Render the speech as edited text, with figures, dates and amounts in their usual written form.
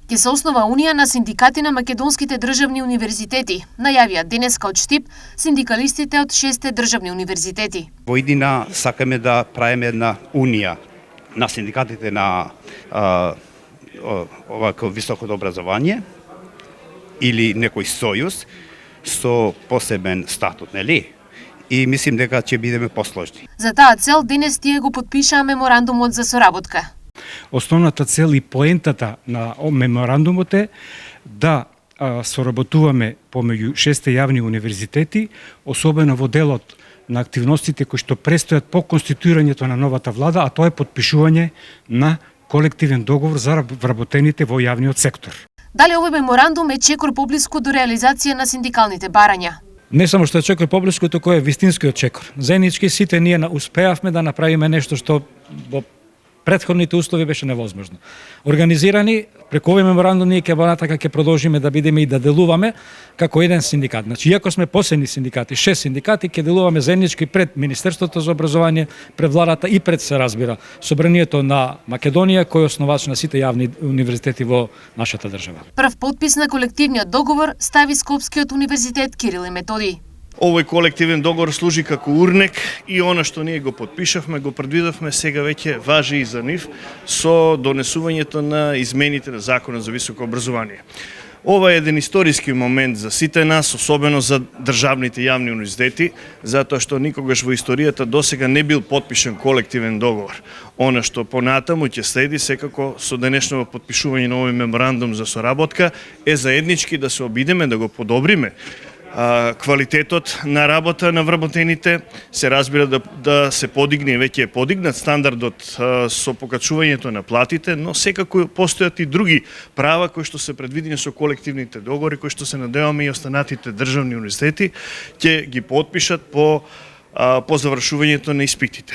Ќе се основа Унија на синдикати на македонските државни универзитети, најавија денеска од Штип синдикалистите од 6 државни универзитети. Во иднина сакаме да правиме една унија на синдикатите на овако високото образование или некој сојуз со посебен статут, нели? И мислим дека ќе бидеме посложни. За таа цел денес тие го потпишаа меморандумот за соработка. Основната цел и поентата на меморандумот е да соработуваме помеѓу 6 јавни универзитети, особено во делот на активностите кои што престојат по конституирањето на новата влада, а тоа е потпишување на колективен договор за вработените во јавниот сектор. Дали овој меморандум е чекор поблиску до реализација на синдикалните барања? Не само што е чекор поблиску, туку е вистинскиот чекор. Заеднички сите ние успеавме да направиме нешто што во претходните услови беше невозможно. Организирани преку овој меморандум ние натака ќе продолжиме да бидеме и да делуваме како еден синдикат. Значи, иако сме посебни синдикати, 6 синдикати, ќе делуваме заеднички пред Министерството за образование, пред владата и пред се разбира Собранието на Македонија, кој е основач на сите јавни универзитети во нашата држава. Прв подпис на колективниот договор стави Скопскиот универзитет Кирил и Методиј. Овој колективен договор служи како урнек и она што ние го подпишавме, го предвидовме, сега веќе важи и за нив со донесувањето на измените на Законот за високо образование. Ова е еден историски момент за сите нас, особено за државните јавни универзитети, затоа што никогаш во историјата досега не бил подпишан колективен договор. Она што понатаму ќе следи секако со денешното подпишување на овој меморандум за соработка е заеднички да се обидеме да го подобриме квалитетот на работа на вработените, се разбира да се подигне, веќе е подигнат стандардот со покачувањето на платите, но секако постојат и други права кои што се предвидени со колективните договори, кои што се надеваме и останатите државни универзитети ќе ги потпишат по завршувањето на испитите.